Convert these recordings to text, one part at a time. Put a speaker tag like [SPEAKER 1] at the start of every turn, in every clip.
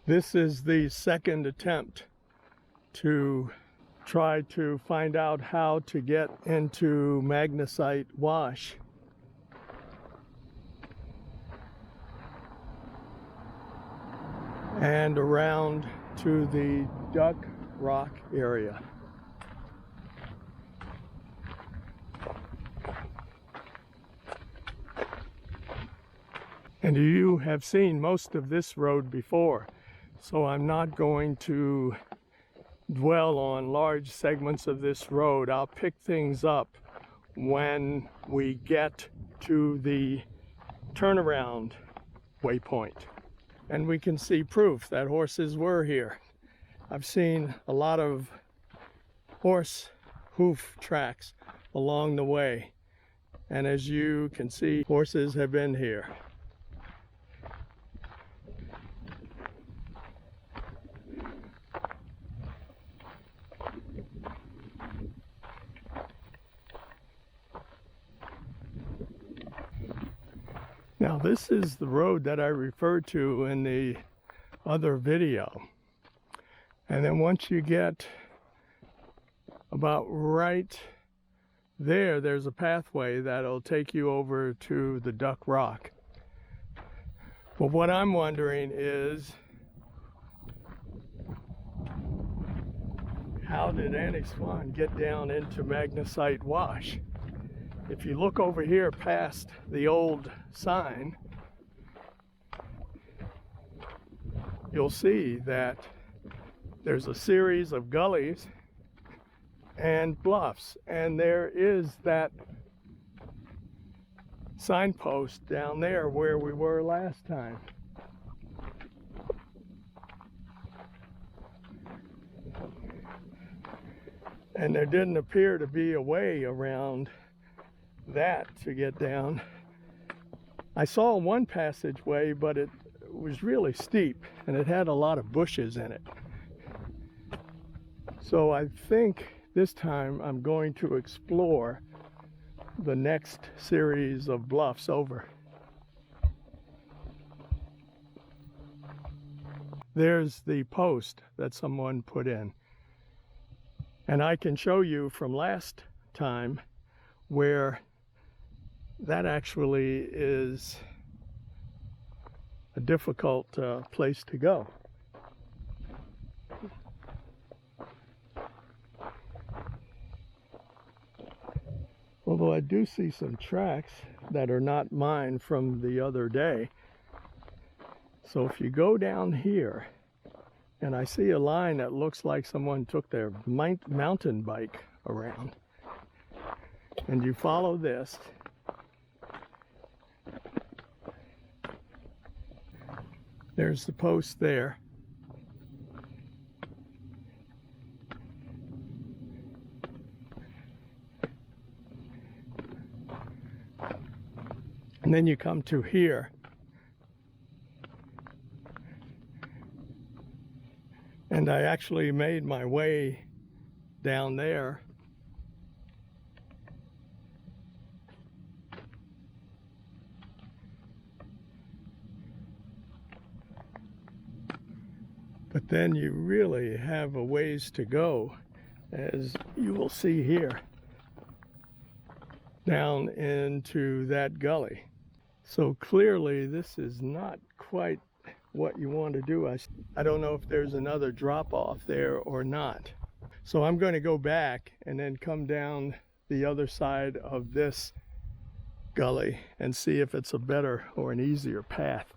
[SPEAKER 1] This is the second attempt to try to find out how to get into Magnesite Wash. And around to the Duck Rock area. And you have seen most of this road before, so I'm not going to dwell on large segments of this road. I'll pick things up when we get to the turnaround waypoint. And we can see proof that horses were here. I've seen a lot of horse hoof tracks along the way. And as you can see, horses have been here. Now this is the road that I referred to in the other video. And then once you get about right there, there's a pathway that'll take you over to the Duck Rock. But what I'm wondering is, how did Annie Swann get down into Magnesite Wash? If you look over here past the old sign, you'll see that there's a series of gullies and bluffs, and there is that signpost down there where we were last time. And there didn't appear to be a way around that to get down. I saw one passageway, but it was really steep and it had a lot of bushes in it. So I think this time I'm going to explore the next series of bluffs over. There's the post that someone put in. And I can show you from last time where that actually is a difficult place to go. Although I do see some tracks that are not mine from the other day. So if you go down here, and I see a line that looks like someone took their mountain bike around, and you follow this, there's the post there. And then you come to here. And I actually made my way down there. But then you really have a ways to go, as you will see here, down into that gully. So clearly this is not quite what you want to do. I don't know if there's another drop off there or not. So I'm going to go back and then come down the other side of this gully and see if it's a better or an easier path.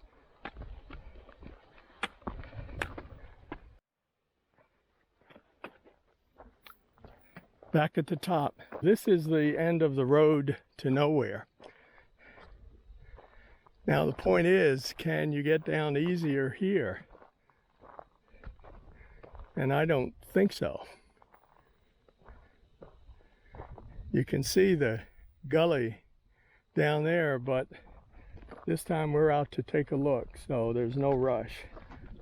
[SPEAKER 1] Back at the top, this is the end of the road to nowhere. Now the point is, can you get down easier here? And I don't think so. You can see the gully down there, but this time we're out to take a look, so there's no rush.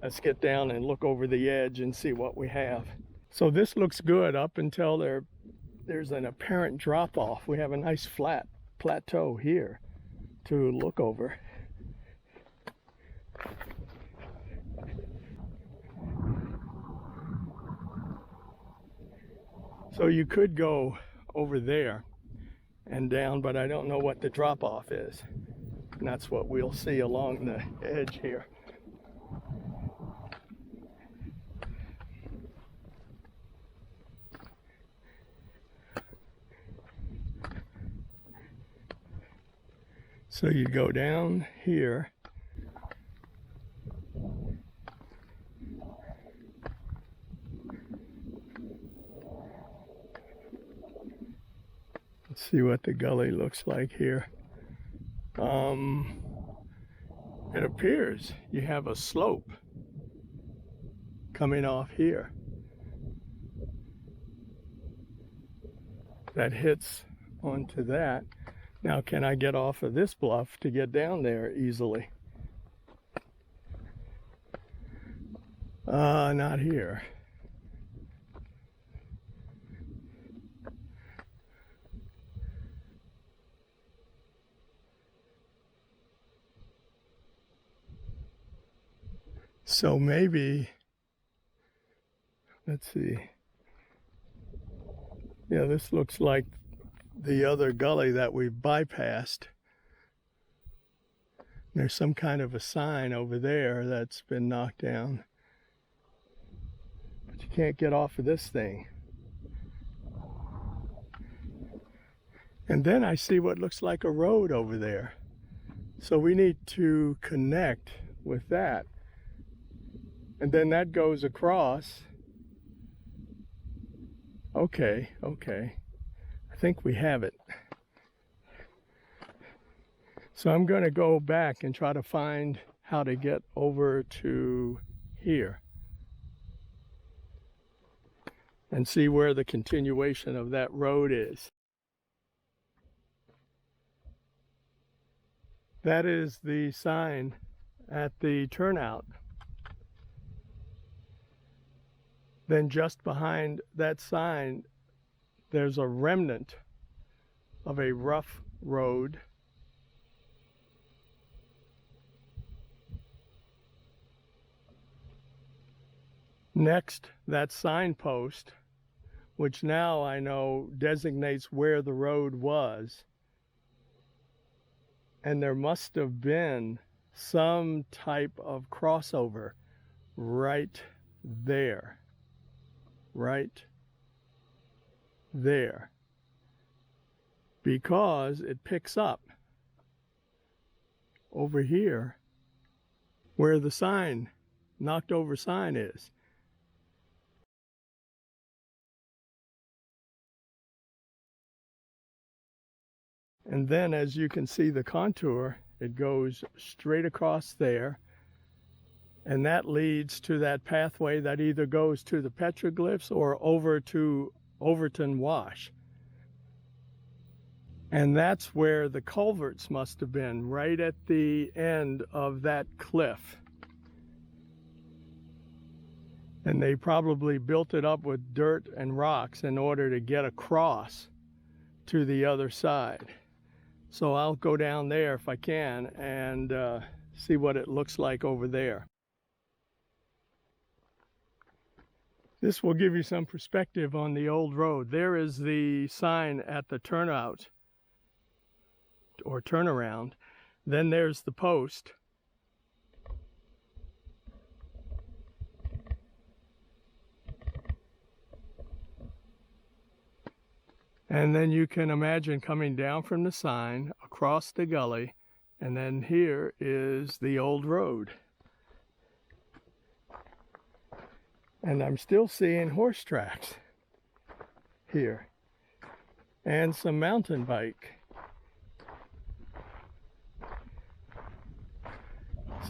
[SPEAKER 1] Let's get down and look over the edge and see what we have. So this looks good up until there's an apparent drop off. We have a nice flat plateau here to look over. So you could go over there and down, but I don't know what the drop off is. And that's what we'll see along the edge here. So you go down here. Let's see what the gully looks like here. It appears you have a slope coming off here that hits onto that. Now, can I get off of this bluff to get down there easily? Not here. So maybe, let's see. Yeah, this looks like the other gully that we've bypassed. There's some kind of a sign over there that's been knocked down. But you can't get off of this thing. And then I see what looks like a road over there. So we need to connect with that. And then that goes across. Okay. I think we have it. So I'm going to go back and try to find how to get over to here and see where the continuation of that road is. That is the sign at the turnout. Then just behind that sign, there's a remnant of a rough road. Next, that signpost, which now I know designates where the road was. And there must have been some type of crossover right there. Right there, because it picks up over here where the sign, knocked over sign is. And then as you can see the contour, it goes straight across there. And that leads to that pathway that either goes to the petroglyphs or over to Overton Wash. And that's where the culverts must have been, right at the end of that cliff. And they probably built it up with dirt and rocks in order to get across to the other side. So I'll go down there if I can and see what it looks like over there. This will give you some perspective on the old road. There is the sign at the turnout or turnaround. Then there's the post. And then you can imagine coming down from the sign across the gully, and then here is the old road. And I'm still seeing horse tracks here and some mountain bike.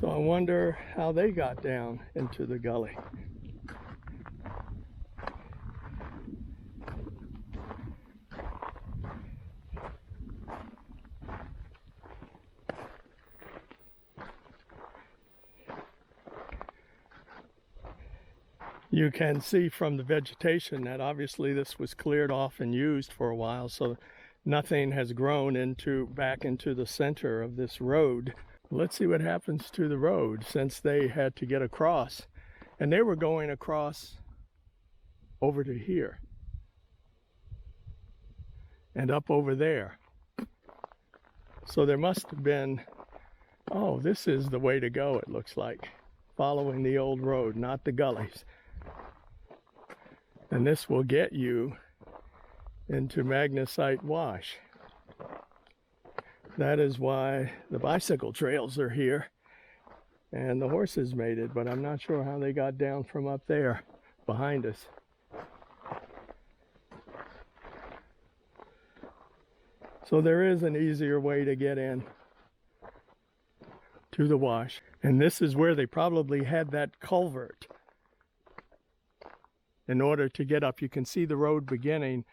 [SPEAKER 1] So I wonder how they got down into the gully. You can see from the vegetation that obviously this was cleared off and used for a while, so nothing has grown back into the center of this road. Let's see what happens to the road, since they had to get across. And they were going across over to here. and up over there. So there must have been, oh, this is the way to go, it looks like. Following the old road, not the gullies. And this will get you into Magnesite Wash. That is why the bicycle trails are here and the horses made it, but I'm not sure how they got down from up there behind us. So there is an easier way to get in to the wash. And this is where they probably had that culvert in order to get up. You can see the road beginning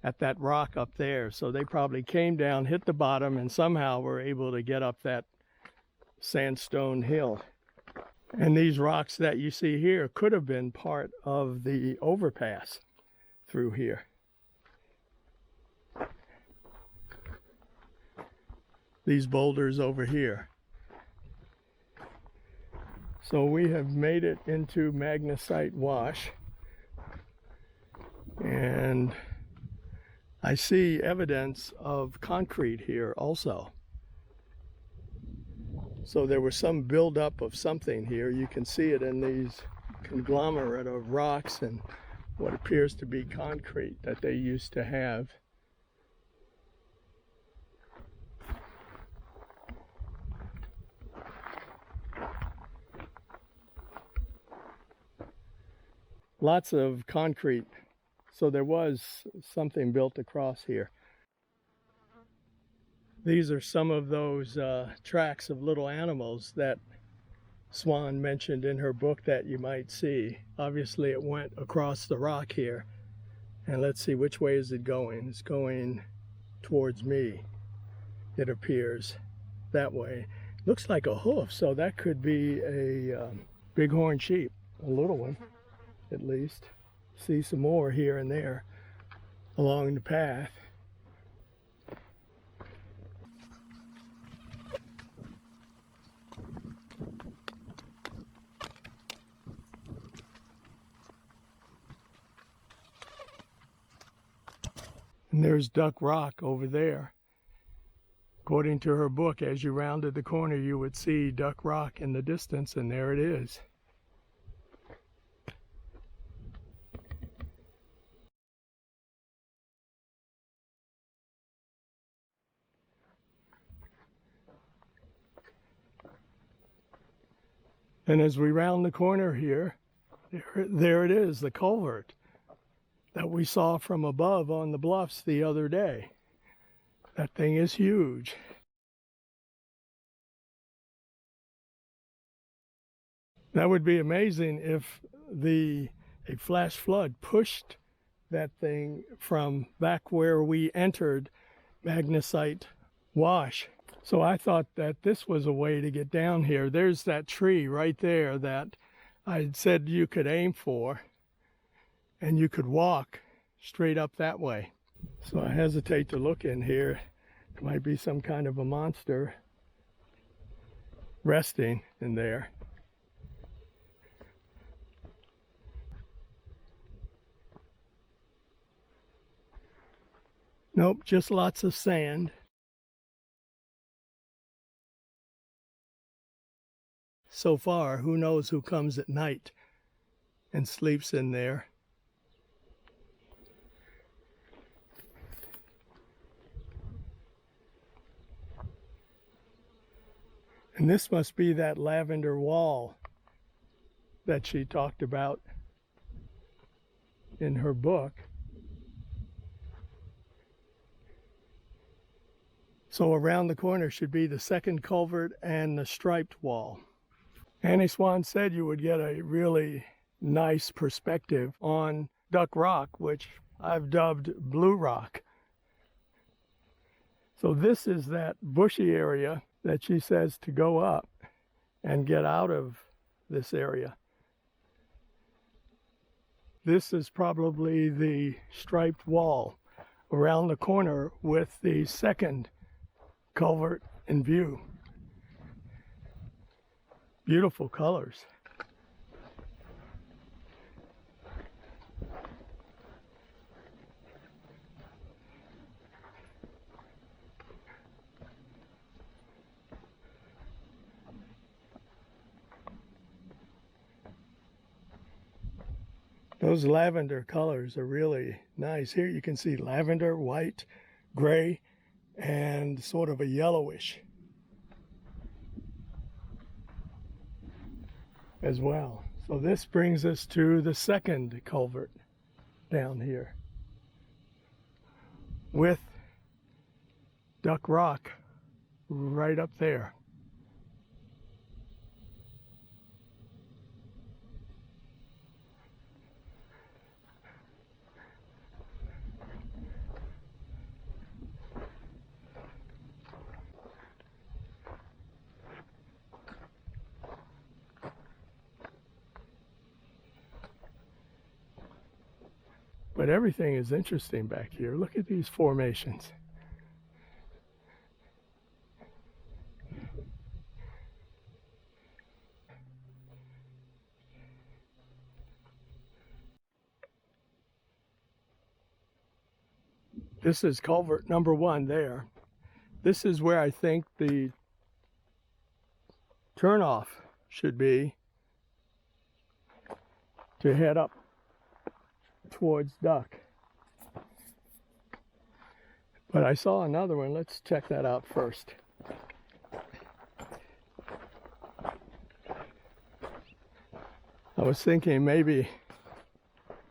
[SPEAKER 1] at that rock up there. So they probably came down, hit the bottom, and somehow were able to get up that sandstone hill. And these rocks that you see here could have been part of the overpass through here. These boulders over here. So we have made it into Magnesite Wash, and I see evidence of concrete here also. So there was some buildup of something here. You can see it in these conglomerate of rocks and what appears to be concrete that they used to have. Lots of concrete, so there was something built across here. These are some of those tracks of little animals that Swann mentioned in her book that you might see. Obviously it went across the rock here, and let's see, which way is it going? It's going towards me, it appears, that way. Looks like a hoof, so that could be a bighorn sheep, a little one. At least. See some more here and there along the path. And there's Duck Rock over there. According to her book, as you rounded the corner, you would see Duck Rock in the distance, and there it is. And as we round the corner here, there it is, the culvert that we saw from above on the bluffs the other day. That thing is huge. That would be amazing if a flash flood pushed that thing from back where we entered Magnesite Wash. So I thought that this was a way to get down here. There's that tree right there that I said you could aim for, and you could walk straight up that way. So I hesitate to look in here. It might be some kind of a monster resting in there. Nope, just lots of sand. So far, who knows who comes at night and sleeps in there. And this must be that lavender wall that she talked about in her book. So around the corner should be the second culvert and the striped wall. Annie Swann said you would get a really nice perspective on Duck Rock, which I've dubbed Blue Rock. So this is that bushy area that she says to go up and get out of this area. This is probably the striped wall around the corner with the second culvert in view. Beautiful colors. Those lavender colors are really nice. Here you can see lavender, white, gray, and sort of a yellowish as well. So this brings us to the second culvert down here with Duck Rock right up there. But everything is interesting back here. Look at these formations. This is culvert number 1 there. This is where I think the turnoff should be to head up towards Duck. But I saw another one. Let's check that out first. I was thinking maybe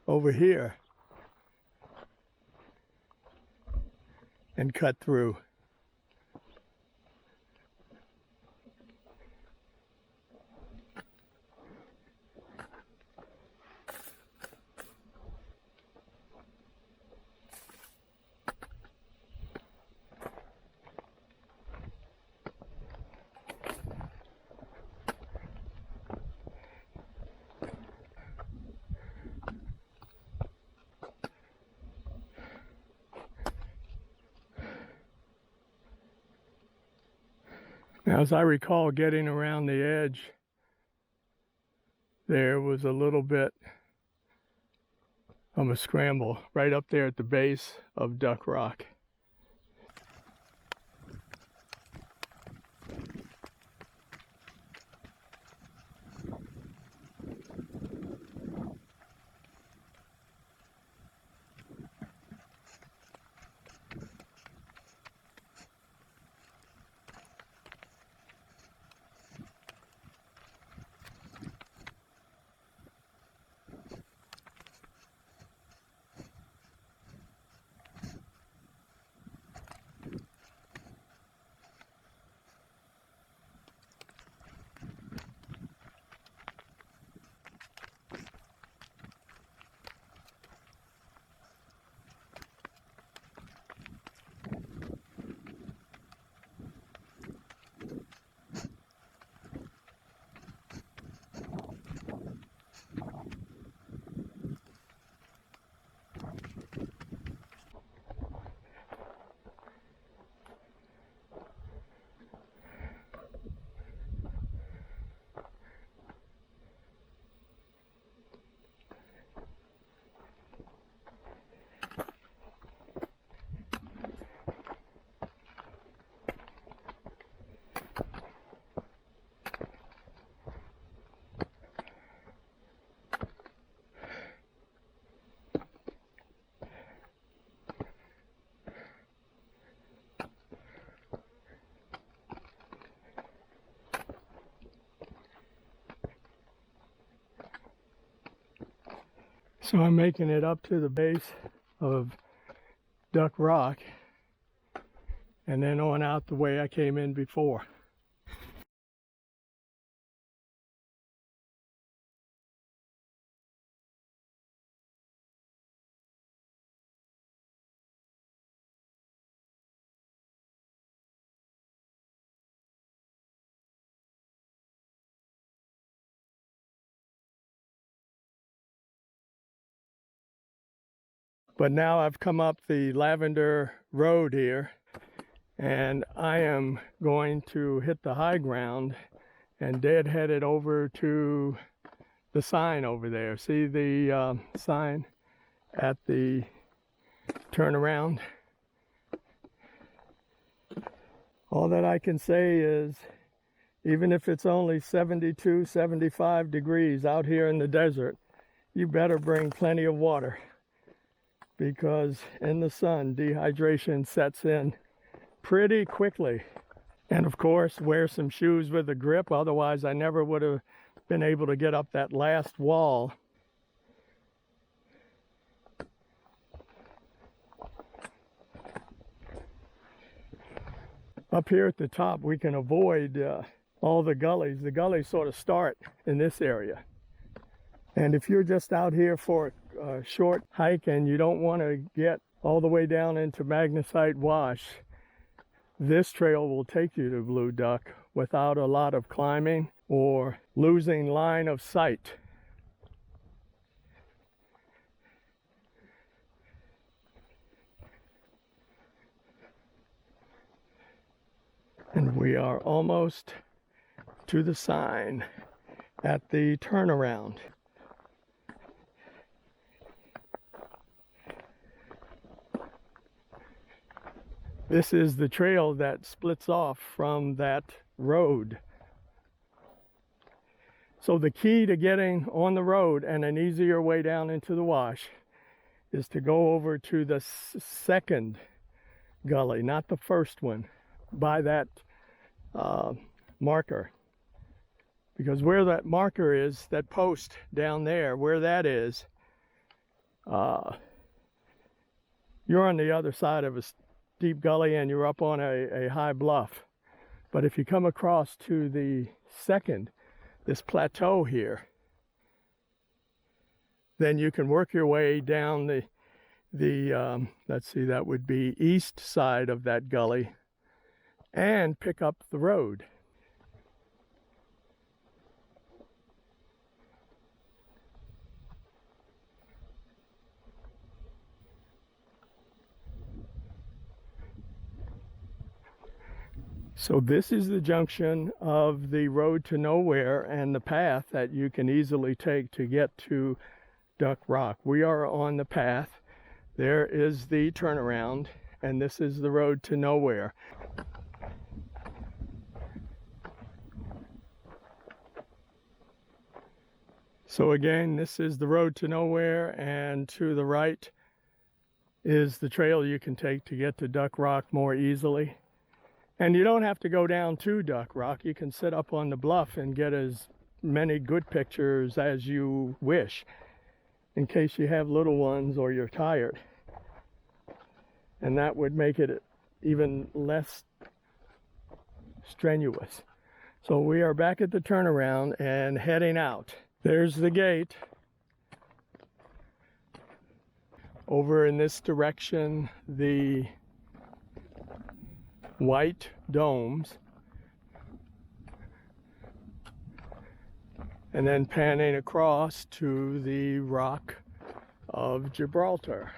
[SPEAKER 1] over here and cut through. Now, as I recall, getting around the edge, there was a little bit of a scramble right up there at the base of Duck Rock. So I'm making it up to the base of Duck Rock and then on out the way I came in before. But now I've come up the Lavender Road here, and I am going to hit the high ground and dead-headed over to the sign over there. See the sign at the turnaround? All that I can say is, even if it's only 72, 75 degrees out here in the desert, you better bring plenty of water, because in the sun, dehydration sets in pretty quickly. And of course, wear some shoes with a grip, otherwise I never would have been able to get up that last wall. Up here at the top, we can avoid all the gullies. The gullies sort of start in this area. And if you're just out here for a short hike and you don't want to get all the way down into Magnesite Wash, this trail will take you to Blue Duck without a lot of climbing or losing line of sight. And we are almost to the sign at the turnaround. This is the trail that splits off from that road. So the key to getting on the road and an easier way down into the wash is to go over to the second gully, not the first one, by that marker. Because where that marker is, that post down there, where that is, you're on the other side of a deep gully and you're up on a high bluff. But if you come across to the second, this plateau here, then you can work your way down the let's see, that would be east side of that gully and pick up the road. So this is the junction of the road to nowhere and the path that you can easily take to get to Duck Rock. We are on the path. There is the turnaround, and this is the road to nowhere. So again, this is the road to nowhere, and to the right is the trail you can take to get to Duck Rock more easily. And you don't have to go down to Duck Rock. You can sit up on the bluff and get as many good pictures as you wish, in case you have little ones or you're tired. And that would make it even less strenuous. So we are back at the turnaround and heading out. There's the gate. Over in this direction, the white domes, and then panning across to the Rock of Gibraltar.